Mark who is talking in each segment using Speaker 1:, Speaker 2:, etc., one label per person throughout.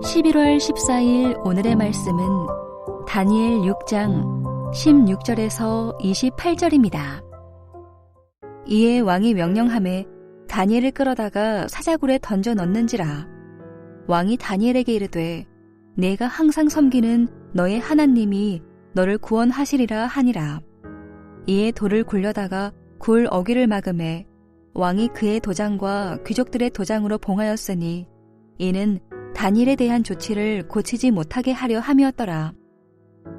Speaker 1: 11월 14일 오늘의 말씀은 다니엘 6장 16절에서 28절입니다. 이에 왕이 명령하매 다니엘을 끌어다가 사자굴에 던져 넣는지라. 왕이 다니엘에게 이르되 내가 항상 섬기는 너의 하나님이 너를 구원하시리라 하니라. 이에 돌을 굴려다가 굴 어귀를 막음에 왕이 그의 도장과 귀족들의 도장으로 봉하였으니 이는 다니엘에 대한 조치를 고치지 못하게 하려 함이었더라.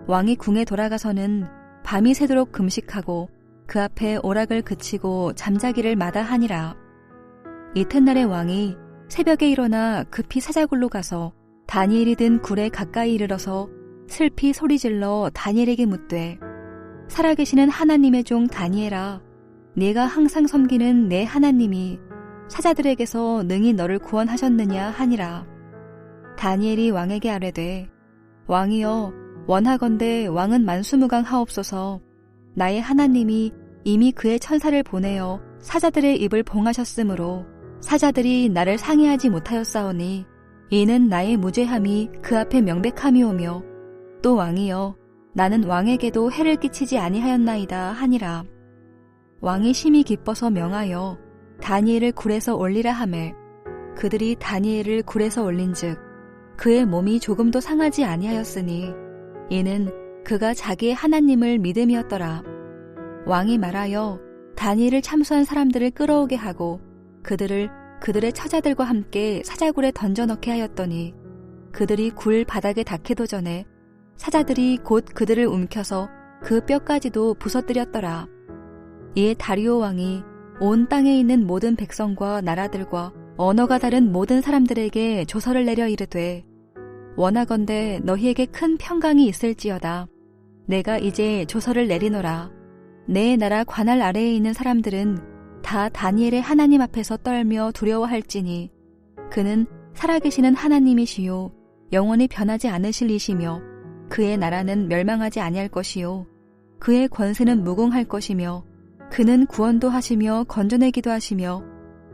Speaker 1: 왕이 궁에 돌아가서는 밤이 새도록 금식하고 그 앞에 오락을 그치고 잠자기를 마다하니라. 이튿날에 왕이 새벽에 일어나 급히 사자굴로 가서 다니엘이 든 굴에 가까이 이르러서 슬피 소리질러 다니엘에게 묻되 살아계시는 하나님의 종 다니엘아, 네가 항상 섬기는 내 하나님이 사자들에게서 능히 너를 구원하셨느냐 하니라. 다니엘이 왕에게 아뢰되 왕이여, 원하건대 왕은 만수무강하옵소서. 나의 하나님이 이미 그의 천사를 보내어 사자들의 입을 봉하셨으므로 사자들이 나를 상해하지 못하였사오니 이는 나의 무죄함이 그 앞에 명백함이오며 또 왕이여, 나는 왕에게도 해를 끼치지 아니하였나이다 하니라. 왕이 심히 기뻐서 명하여 다니엘을 굴에서 올리라 하매 그들이 다니엘을 굴에서 올린즉 그의 몸이 조금도 상하지 아니하였으니 이는 그가 자기의 하나님을 믿음이었더라. 왕이 말하여 다니엘을 참수한 사람들을 끌어오게 하고 그들을 그들의 처자들과 함께 사자굴에 던져 넣게 하였더니 그들이 굴 바닥에 닿기도 전에 사자들이 곧 그들을 움켜서 그 뼈까지도 부서뜨렸더라. 이에 다리오 왕이 온 땅에 있는 모든 백성과 나라들과 언어가 다른 모든 사람들에게 조서를 내려 이르되 원하건대 너희에게 큰 평강이 있을지어다. 내가 이제 조서를 내리노라. 내 나라 관할 아래에 있는 사람들은 다 다니엘의 하나님 앞에서 떨며 두려워할지니 그는 살아계시는 하나님이시요 영원히 변하지 않으실 이시며 그의 나라는 멸망하지 아니할 것이요 그의 권세는 무궁할 것이며 그는 구원도 하시며 건져내기도 하시며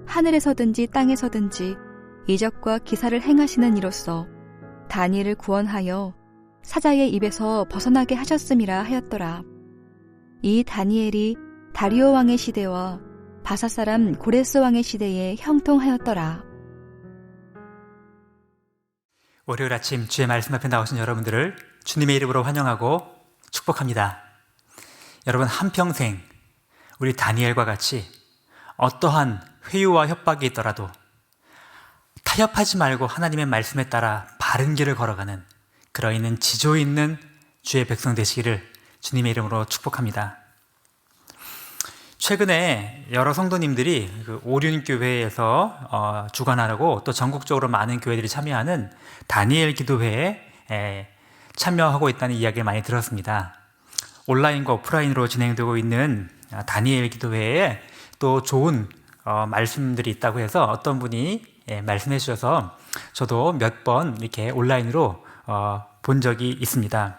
Speaker 1: 하늘에서든지 땅에서든지 이적과 기사를 행하시는 이로써 다니엘을 구원하여 사자의 입에서 벗어나게 하셨음이라 하였더라. 이 다니엘이 다리오 왕의 시대와 바사 사람 고레스 왕의 시대에 형통하였더라.
Speaker 2: 월요일 아침 주의 말씀 앞에 나오신 여러분들을 주님의 이름으로 환영하고 축복합니다. 여러분, 한평생 우리 다니엘과 같이 어떠한 회유와 협박이 있더라도 타협하지 말고 하나님의 말씀에 따라 바른 길을 걸어가는 그러있는 지조 있는 주의 백성 되시기를 주님의 이름으로 축복합니다. 최근에 여러 성도님들이 오륜교회에서 주관하고 또 전국적으로 많은 교회들이 참여하는 다니엘 기도회에 참여하고 있다는 이야기를 많이 들었습니다. 온라인과 오프라인으로 진행되고 있는 다니엘 기도회에 또 좋은 말씀들이 있다고 해서 어떤 분이 말씀해 주셔서 저도 몇 번 이렇게 온라인으로 본 적이 있습니다.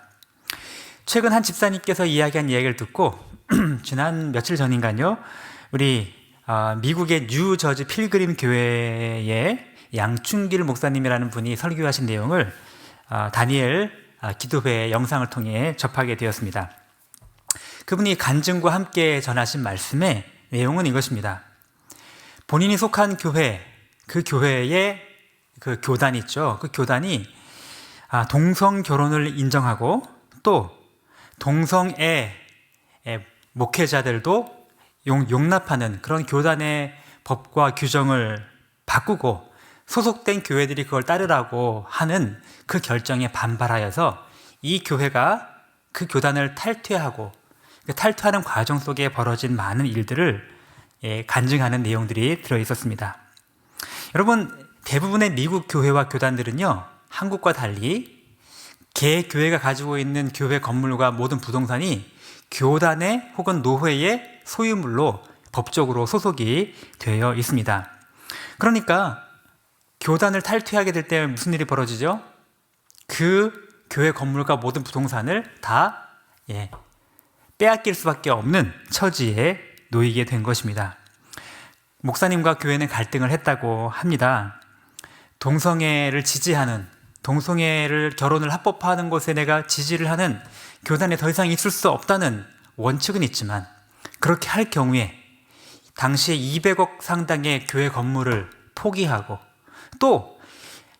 Speaker 2: 최근 한 집사님께서 이야기한 이야기를 듣고 지난 며칠 전인가요, 우리 미국의 뉴저지 필그림 교회의 양충길 목사님이라는 분이 설교하신 내용을 다니엘 기도회 영상을 통해 접하게 되었습니다. 그분이 간증과 함께 전하신 말씀의 내용은 이것입니다. 본인이 속한 교회, 그 교회의 그 교단 있죠. 그 교단이 동성 결혼을 인정하고 또 동성애 목회자들도 용납하는 그런 교단의 법과 규정을 바꾸고 소속된 교회들이 그걸 따르라고 하는 그 결정에 반발하여서 이 교회가 그 교단을 탈퇴하고 그 탈퇴하는 과정 속에 벌어진 많은 일들을 간증하는 내용들이 들어있었습니다. 여러분, 대부분의 미국 교회와 교단들은요, 한국과 달리 개 교회가 가지고 있는 교회 건물과 모든 부동산이 교단의 혹은 노회의 소유물로 법적으로 소속이 되어 있습니다. 그러니까 교단을 탈퇴하게 될 때 무슨 일이 벌어지죠? 그 교회 건물과 모든 부동산을 다 빼앗길 수밖에 없는 처지에 놓이게 된 것입니다. 목사님과 교회는 갈등을 했다고 합니다. 동성애를 지지하는 동성애를 결혼을 합법화하는 것에 내가 지지를 하는 교단에 더 이상 있을 수 없다는 원칙은 있지만, 그렇게 할 경우에 당시에 200억 상당의 교회 건물을 포기하고 또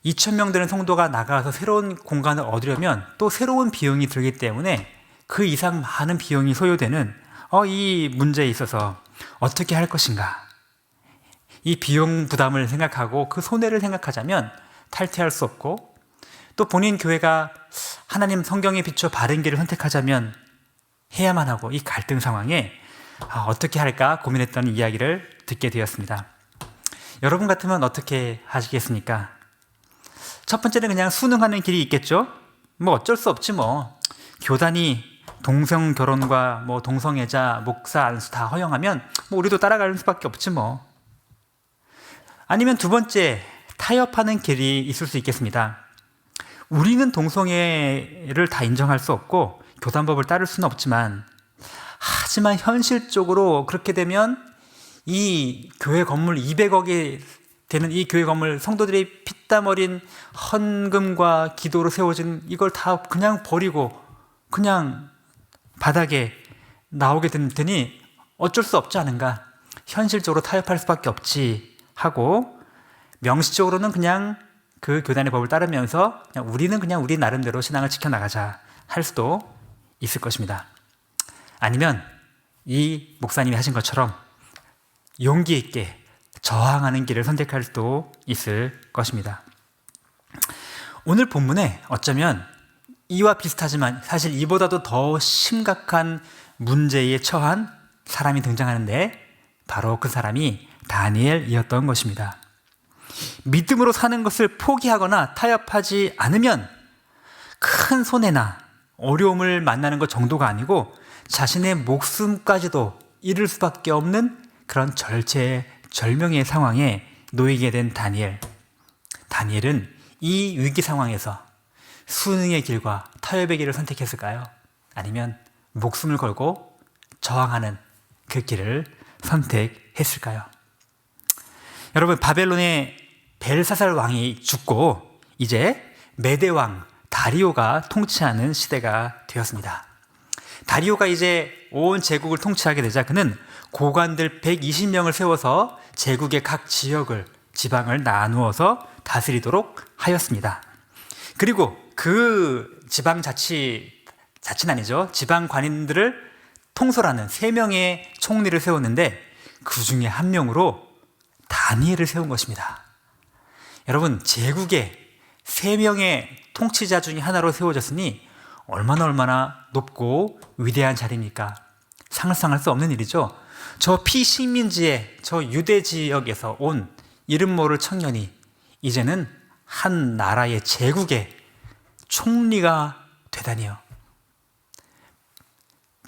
Speaker 2: 2,000명 되는 성도가 나가서 새로운 공간을 얻으려면 또 새로운 비용이 들기 때문에 그 이상 많은 비용이 소요되는 이 문제에 있어서 어떻게 할 것인가, 이 비용 부담을 생각하고 그 손해를 생각하자면 탈퇴할 수 없고, 또 본인 교회가 하나님 성경에 비춰 바른 길을 선택하자면 해야만 하고, 이 갈등 상황에 어떻게 할까 고민했던 이야기를 듣게 되었습니다. 여러분 같으면 어떻게 하시겠습니까? 첫 번째는 그냥 순응하는 길이 있겠죠. 뭐 어쩔 수 없지 뭐. 교단이 동성 결혼과 뭐 동성애자, 목사, 안수 다 허용하면 뭐 우리도 따라가는 수밖에 없지 뭐. 아니면 두 번째, 타협하는 길이 있을 수 있겠습니다. 우리는 동성애를 다 인정할 수 없고 교단법을 따를 수는 없지만, 하지만 현실적으로 그렇게 되면 이 교회 건물 200억이 되는 이 교회 건물, 성도들이 피땀 어린 헌금과 기도로 세워진 이걸 다 그냥 버리고 그냥 바닥에 나오게 되니 어쩔 수 없지 않은가, 현실적으로 타협할 수밖에 없지 하고, 명시적으로는 그냥 그 교단의 법을 따르면서 우리는 그냥 우리 나름대로 신앙을 지켜나가자 할 수도 있을 것입니다. 아니면 이 목사님이 하신 것처럼 용기 있게 저항하는 길을 선택할 수도 있을 것입니다. 오늘 본문에 어쩌면 이와 비슷하지만 사실 이보다도 더 심각한 문제에 처한 사람이 등장하는데, 바로 그 사람이 다니엘이었던 것입니다. 믿음으로 사는 것을 포기하거나 타협하지 않으면 큰 손해나 어려움을 만나는 것 정도가 아니고 자신의 목숨까지도 잃을 수밖에 없는 그런 절체절명의 상황에 놓이게 된 다니엘. 다니엘은 이 위기 상황에서 순응의 길과 타협의 길을 선택했을까요? 아니면 목숨을 걸고 저항하는 그 길을 선택했을까요? 여러분, 바벨론의 벨사살 왕이 죽고 이제 메대 왕 다리오가 통치하는 시대가 되었습니다. 다리오가 이제 온 제국을 통치하게 되자 그는 고관들 120명을 세워서 제국의 각 지방을 나누어서 다스리도록 하였습니다. 그리고 그 지방 자치는 아니죠. 지방 관인들을 통솔하는 3명의 총리를 세웠는데 그 중에 한 명으로 다니엘을 세운 것입니다. 여러분, 제국의 3명의 통치자 중에 하나로 세워졌으니 얼마나 높고 위대한 자리입니까? 상상할 수 없는 일이죠. 저 피식민지의 저 유대 지역에서 온 이름 모를 청년이 이제는 한 나라의 제국의 총리가 되다니요.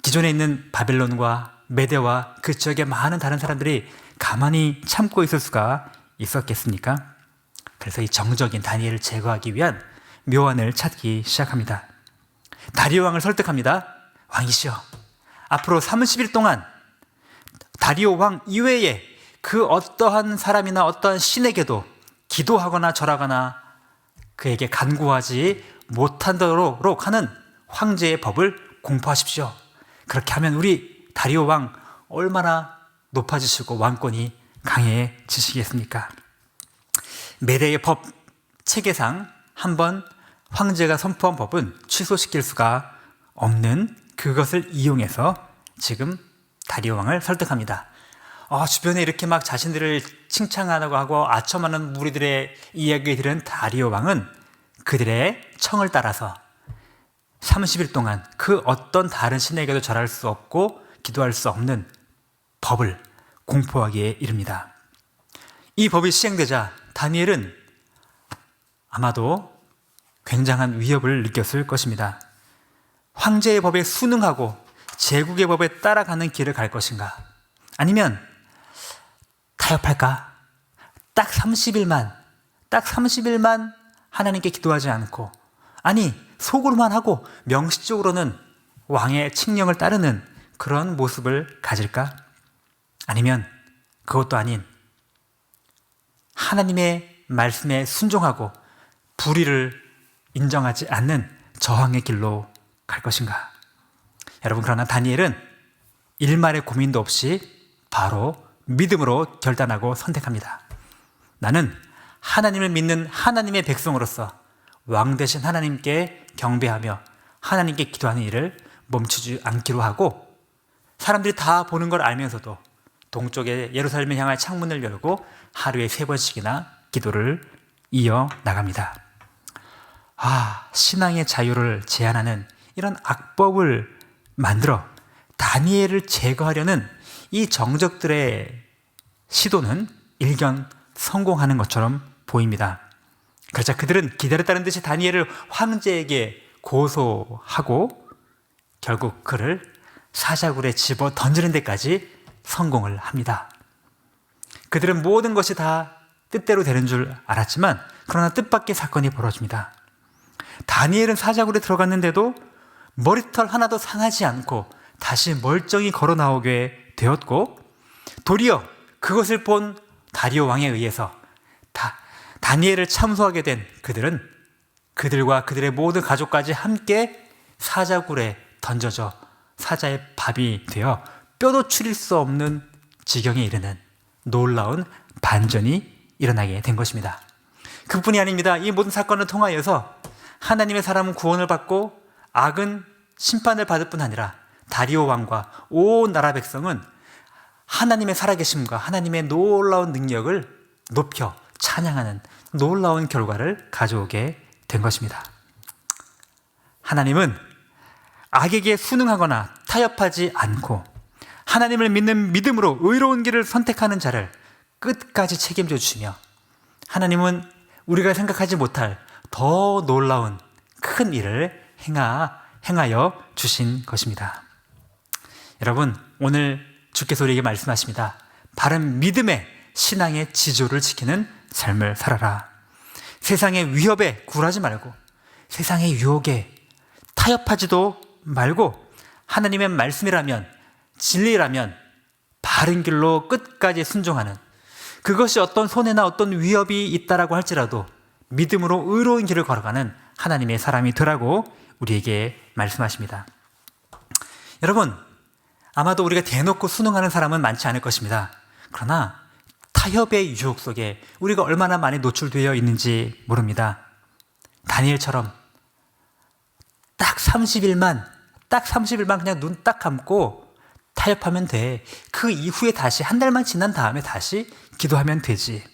Speaker 2: 기존에 있는 바벨론과 메대와 그 지역의 많은 다른 사람들이 가만히 참고 있을 수가 있었겠습니까? 그래서 이 정적인 다니엘을 제거하기 위한 묘안을 찾기 시작합니다. 다리오 왕을 설득합니다. 왕이시여, 앞으로 30일 동안 다리오 왕 이외에 그 어떠한 사람이나 어떠한 신에게도 기도하거나 절하거나 그에게 간구하지 못하도록 하는 황제의 법을 공포하십시오. 그렇게 하면 우리 다리오 왕 얼마나 높아지시고 왕권이 강해지시겠습니까? 메대의 법 체계상 한번 황제가 선포한 법은 취소시킬 수가 없는 그것을 이용해서 지금 다리오 왕을 설득합니다. 주변에 이렇게 막 자신들을 칭찬하고 하고 아첨하는 무리들의 이야기를 들은 다리오 왕은 그들의 청을 따라서 30일 동안 그 어떤 다른 신에게도 절할 수 없고 기도할 수 없는 법을 공포하기에 이릅니다. 이 법이 시행되자 다니엘은 아마도 굉장한 위협을 느꼈을 것입니다. 황제의 법에 순응하고 제국의 법에 따라가는 길을 갈 것인가? 아니면 타협할까? 딱 30일만 하나님께 기도하지 않고, 아니 속으로만 하고 명시적으로는 왕의 칙령을 따르는 그런 모습을 가질까? 아니면 그것도 아닌 하나님의 말씀에 순종하고 불의를 인정하지 않는 저항의 길로 갈 것인가? 여러분, 그러나 다니엘은 일말의 고민도 없이 바로 믿음으로 결단하고 선택합니다. 나는 하나님을 믿는 하나님의 백성으로서 왕 되신 하나님께 경배하며 하나님께 기도하는 일을 멈추지 않기로 하고, 사람들이 다 보는 걸 알면서도 동쪽에 예루살렘을 향할 창문을 열고 하루에 3번씩이나 기도를 이어 나갑니다. 신앙의 자유를 제한하는 이런 악법을 만들어 다니엘을 제거하려는 이 정적들의 시도는 일견 성공하는 것처럼 보입니다. 그러자 그들은 기다렸다는 듯이 다니엘을 황제에게 고소하고 결국 그를 사자굴에 집어 던지는 데까지 성공을 합니다. 그들은 모든 것이 다 뜻대로 되는 줄 알았지만 그러나 뜻밖의 사건이 벌어집니다. 다니엘은 사자굴에 들어갔는데도 머리털 하나도 상하지 않고 다시 멀쩡히 걸어 나오게 되었고, 도리어 그것을 본 다리오 왕에 의해서 다니엘을 참소하게 된 그들은 그들과 그들의 모든 가족까지 함께 사자굴에 던져져 사자의 밥이 되어 뼈도 추릴 수 없는 지경에 이르는 놀라운 반전이 일어나게 된 것입니다. 그뿐이 아닙니다. 이 모든 사건을 통하여서 하나님의 사람은 구원을 받고 악은 심판을 받을 뿐 아니라 다리오 왕과 온 나라 백성은 하나님의 살아계심과 하나님의 놀라운 능력을 높여 찬양하는 놀라운 결과를 가져오게 된 것입니다. 하나님은 악에게 순응하거나 타협하지 않고 하나님을 믿는 믿음으로 의로운 길을 선택하는 자를 끝까지 책임져 주시며, 하나님은 우리가 생각하지 못할 더 놀라운 큰 일을 행하여 주신 것입니다. 여러분, 오늘 주께서 우리에게 말씀하십니다. 바른 믿음의 신앙의 지조를 지키는 삶을 살아라. 세상의 위협에 굴하지 말고 세상의 유혹에 타협하지도 말고 하나님의 말씀이라면, 진리라면 바른 길로 끝까지 순종하는, 그것이 어떤 손해나 어떤 위협이 있다라고 할지라도 믿음으로 의로운 길을 걸어가는 하나님의 사람이 되라고 우리에게 말씀하십니다. 여러분, 아마도 우리가 대놓고 순응하는 사람은 많지 않을 것입니다. 그러나 타협의 유혹 속에 우리가 얼마나 많이 노출되어 있는지 모릅니다. 다니엘처럼 딱 30일만 그냥 눈 딱 감고 타협하면 돼. 그 이후에 다시 한 달만 지난 다음에 다시 기도하면 되지.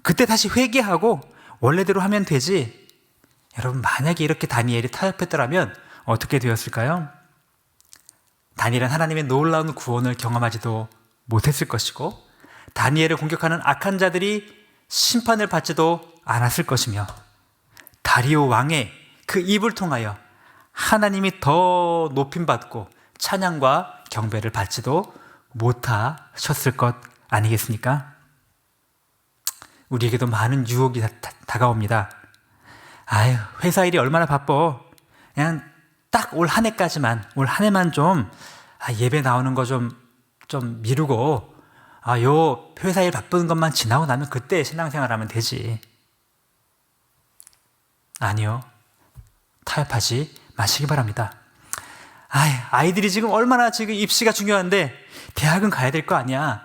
Speaker 2: 그때 다시 회개하고 원래대로 하면 되지. 여러분, 만약에 이렇게 다니엘이 타협했더라면 어떻게 되었을까요? 다니엘은 하나님의 놀라운 구원을 경험하지도 못했을 것이고, 다니엘을 공격하는 악한 자들이 심판을 받지도 않았을 것이며, 다리오 왕의 그 입을 통하여 하나님이 더 높임받고 찬양과 경배를 받지도 못하셨을 것 아니겠습니까? 우리에게도 많은 유혹이 다가옵니다. 회사 일이 얼마나 바빠. 그냥 딱 올 한 해만 좀 예배 나오는 거 좀 미루고 요 회사 일 바쁜 것만 지나고 나면 그때 신앙생활하면 되지. 아니요. 타협하지 마시기 바랍니다. 아이들이 지금 얼마나 지금 입시가 중요한데 대학은 가야 될 거 아니야.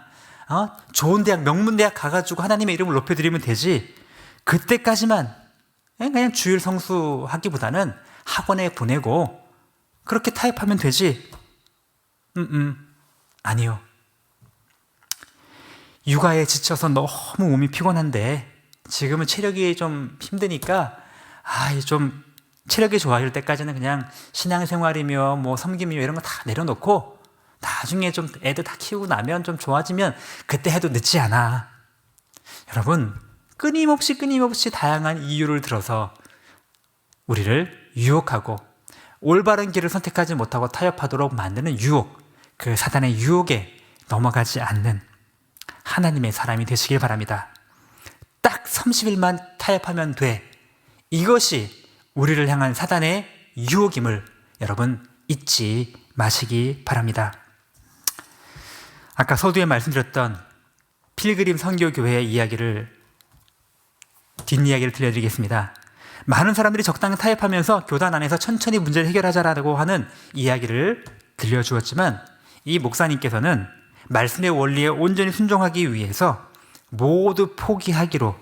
Speaker 2: 좋은 대학, 명문대학 가가지고 하나님의 이름을 높여드리면 되지. 그때까지만 그냥 주일 성수하기보다는 학원에 보내고 그렇게 타협하면 되지. 아니요. 육아에 지쳐서 너무 몸이 피곤한데 지금은 체력이 좀 힘드니까 좀 체력이 좋아질 때까지는 그냥 신앙생활이며 뭐 섬김이며 이런 거 다 내려놓고 나중에 좀 애들 다 키우고 나면 좀 좋아지면 그때 해도 늦지 않아. 여러분, 끊임없이 다양한 이유를 들어서 우리를 유혹하고 올바른 길을 선택하지 못하고 타협하도록 만드는 유혹, 그 사단의 유혹에 넘어가지 않는 하나님의 사람이 되시길 바랍니다. 딱 30일만 타협하면 돼. 이것이 우리를 향한 사단의 유혹임을 여러분 잊지 마시기 바랍니다. 아까 서두에 말씀드렸던 필그림 선교교회의 뒷이야기를 들려드리겠습니다. 많은 사람들이 적당히 타협하면서 교단 안에서 천천히 문제를 해결하자라고 하는 이야기를 들려주었지만 이 목사님께서는 말씀의 원리에 온전히 순종하기 위해서 모두 포기하기로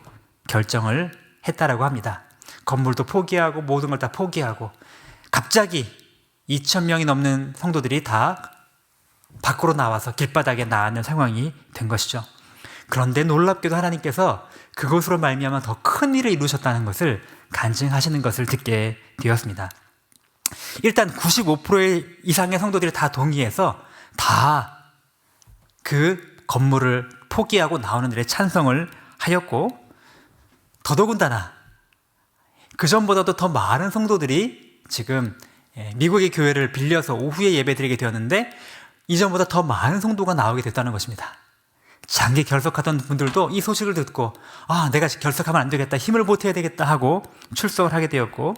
Speaker 2: 결정을 했다라고 합니다. 건물도 포기하고 모든 걸 다 포기하고 갑자기 2,000명이 넘는 성도들이 다 밖으로 나와서 길바닥에 나앉는 상황이 된 것이죠. 그런데 놀랍게도 하나님께서 그것으로 말미암아 더 큰 일을 이루셨다는 것을 간증하시는 것을 듣게 되었습니다. 일단 95% 이상의 성도들이 다 동의해서 다 그 건물을 포기하고 나오는 일에 찬성을 하였고, 더더군다나 그 전보다도 더 많은 성도들이 지금 미국의 교회를 빌려서 오후에 예배드리게 되었는데 이전보다 더 많은 성도가 나오게 됐다는 것입니다. 장기 결석하던 분들도 이 소식을 듣고 내가 결석하면 안 되겠다, 힘을 보태야 되겠다 하고 출석을 하게 되었고,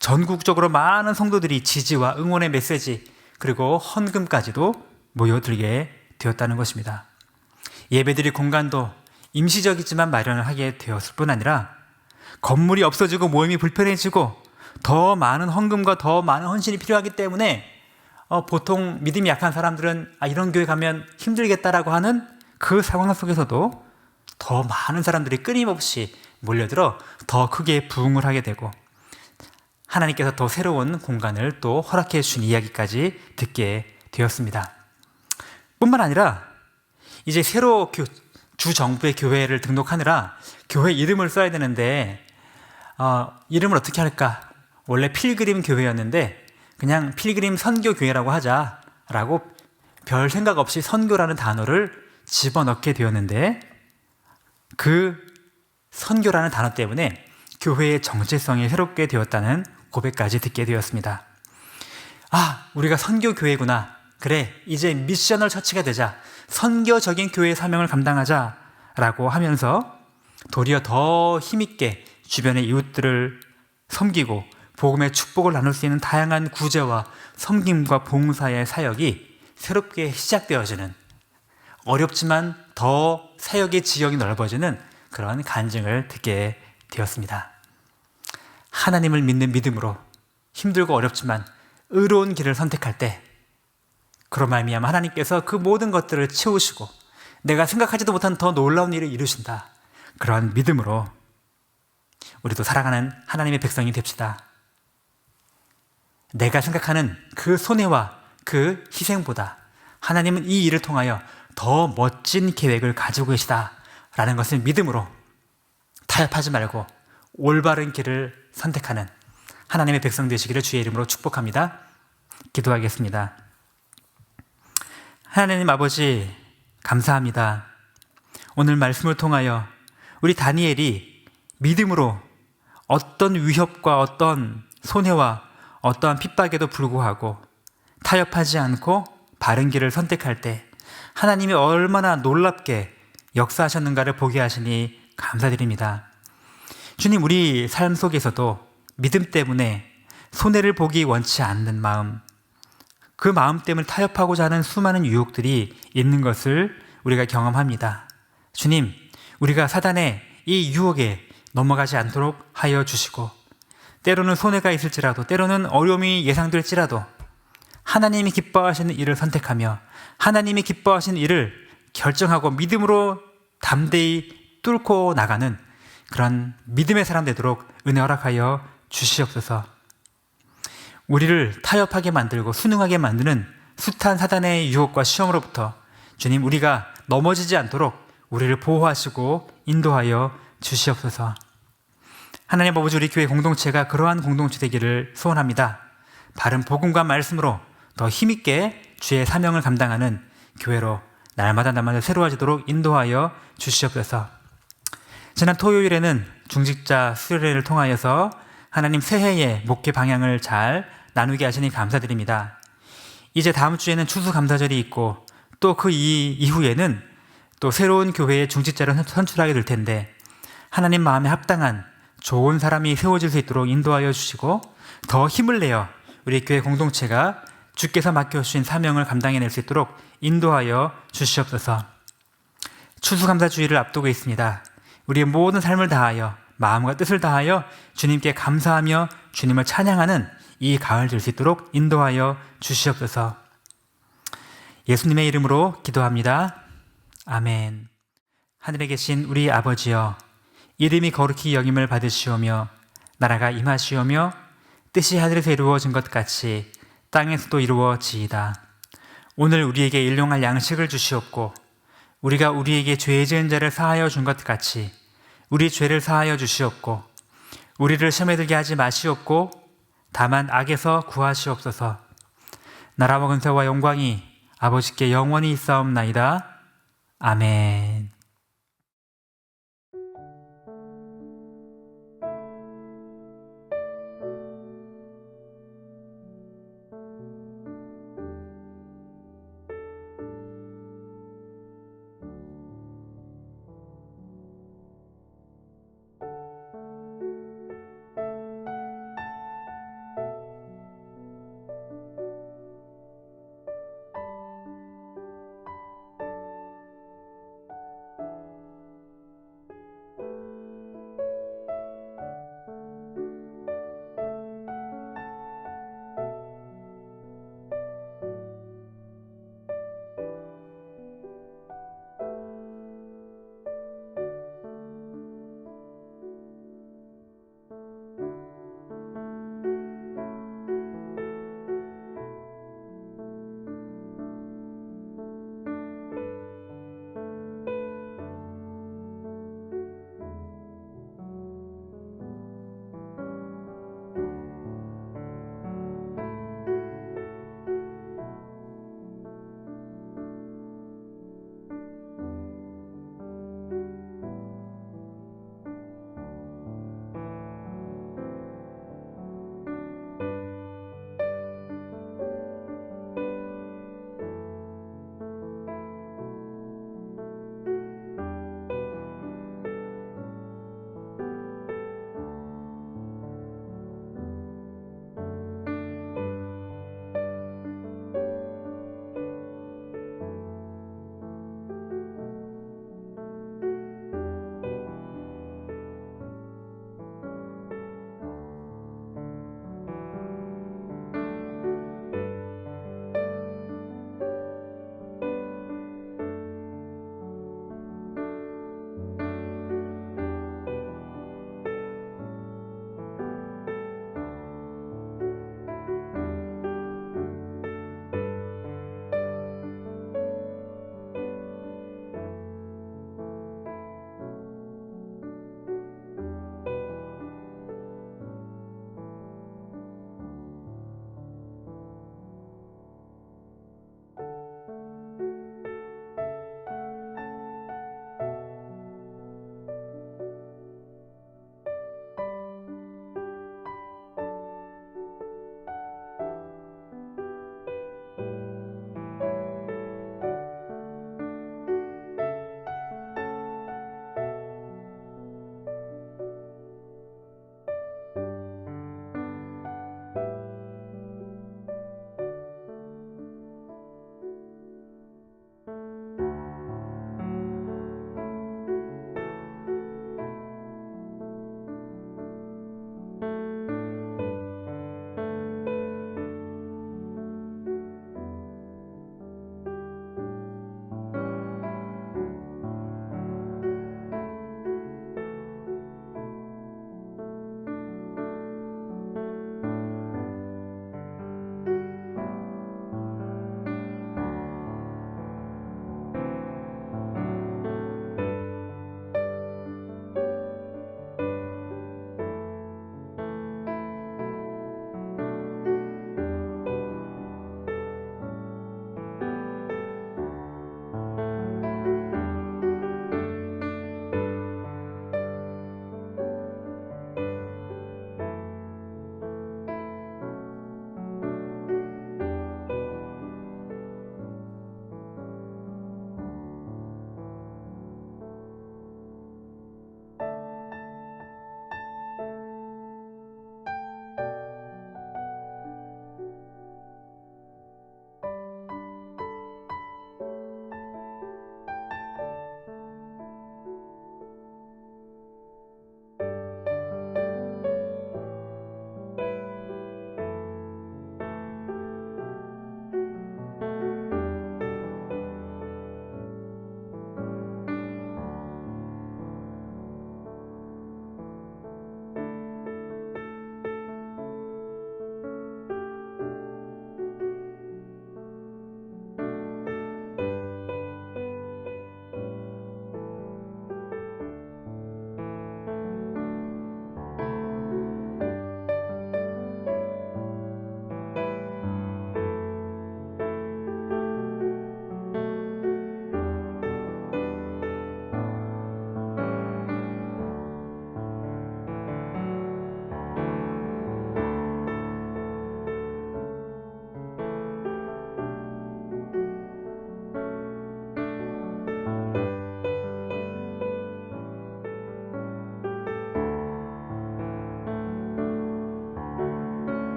Speaker 2: 전국적으로 많은 성도들이 지지와 응원의 메시지 그리고 헌금까지도 모여들게 되었다는 것입니다. 예배드릴 공간도 임시적이지만 마련을 하게 되었을 뿐 아니라 건물이 없어지고 모임이 불편해지고 더 많은 헌금과 더 많은 헌신이 필요하기 때문에 보통 믿음이 약한 사람들은 이런 교회 가면 힘들겠다라고 하는 그 상황 속에서도 더 많은 사람들이 끊임없이 몰려들어 더 크게 부흥을 하게 되고, 하나님께서 더 새로운 공간을 또 허락해 주신 이야기까지 듣게 되었습니다. 뿐만 아니라 이제 새로 주 정부의 교회를 등록하느라 교회 이름을 써야 되는데 이름을 어떻게 할까? 원래 필그림 교회였는데 그냥 필그림 선교교회라고 하자라고 별 생각 없이 선교라는 단어를 집어넣게 되었는데, 그 선교라는 단어 때문에 교회의 정체성이 새롭게 되었다는 고백까지 듣게 되었습니다. 우리가 선교교회구나. 그래, 이제 미셔널 처치가 되자. 선교적인 교회의 사명을 감당하자라고 하면서 도리어 더 힘있게 주변의 이웃들을 섬기고 복음의 축복을 나눌 수 있는 다양한 구제와 섬김과 봉사의 사역이 새롭게 시작되어지는, 어렵지만 더 사역의 지역이 넓어지는 그런 간증을 듣게 되었습니다. 하나님을 믿는 믿음으로 힘들고 어렵지만 의로운 길을 선택할 때 그로 말미암아 하나님께서 그 모든 것들을 채우시고 내가 생각하지도 못한 더 놀라운 일을 이루신다. 그러한 믿음으로 우리도 살아가는 하나님의 백성이 됩시다. 내가 생각하는 그 손해와 그 희생보다 하나님은 이 일을 통하여 더 멋진 계획을 가지고 계시다라는 것을 믿음으로 타협하지 말고 올바른 길을 선택하는 하나님의 백성 되시기를 주의 이름으로 축복합니다. 기도하겠습니다. 하나님 아버지, 감사합니다. 오늘 말씀을 통하여 우리 다니엘이 믿음으로 어떤 위협과 어떤 손해와 어떠한 핍박에도 불구하고 타협하지 않고 바른 길을 선택할 때 하나님이 얼마나 놀랍게 역사하셨는가를 보게 하시니 감사드립니다. 주님, 우리 삶 속에서도 믿음 때문에 손해를 보기 원치 않는 마음, 그 마음 때문에 타협하고자 하는 수많은 유혹들이 있는 것을 우리가 경험합니다. 주님, 우리가 사단의 이 유혹에 넘어가지 않도록 하여 주시고, 때로는 손해가 있을지라도, 때로는 어려움이 예상될지라도 하나님이 기뻐하시는 일을 선택하며 하나님이 기뻐하시는 일을 결정하고 믿음으로 담대히 뚫고 나가는 그런 믿음의 사람 되도록 은혜 허락하여 주시옵소서. 우리를 타협하게 만들고 순응하게 만드는 숱한 사단의 유혹과 시험으로부터 주님, 우리가 넘어지지 않도록 우리를 보호하시고 인도하여 주시옵소서. 하나님 아버지, 우리 교회 공동체가 그러한 공동체 되기를 소원합니다. 바른 복음과 말씀으로 더 힘있게 주의 사명을 감당하는 교회로 날마다 새로워지도록 인도하여 주시옵소서. 지난 토요일에는 중직자 수련회를 통하여서 하나님 새해의 목회 방향을 잘 나누게 하시니 감사드립니다. 이제 다음 주에는 추수감사절이 있고 또 그 이후에는 또 새로운 교회의 중직자를 선출하게 될 텐데, 하나님 마음에 합당한 좋은 사람이 세워질 수 있도록 인도하여 주시고 더 힘을 내어 우리 교회 공동체가 주께서 맡겨주신 사명을 감당해낼 수 있도록 인도하여 주시옵소서. 추수감사주의를 앞두고 있습니다. 우리의 모든 삶을 다하여 마음과 뜻을 다하여 주님께 감사하며 주님을 찬양하는 이 가을 될 수 있도록 인도하여 주시옵소서. 예수님의 이름으로 기도합니다. 아멘. 하늘에 계신 우리 아버지여, 이름이 거룩히 여김을 받으시오며 나라가 임하시오며 뜻이 하늘에서 이루어진 것 같이 땅에서도 이루어지이다. 오늘 우리에게 일용할 양식을 주시옵고 우리가 우리에게 죄 지은 자를 사하여 준 것 같이 우리 죄를 사하여 주시옵고 우리를 시험에 들게 하지 마시옵고 다만 악에서 구하시옵소서. 나라와 근세와 영광이 아버지께 영원히 있사옵나이다. 아멘.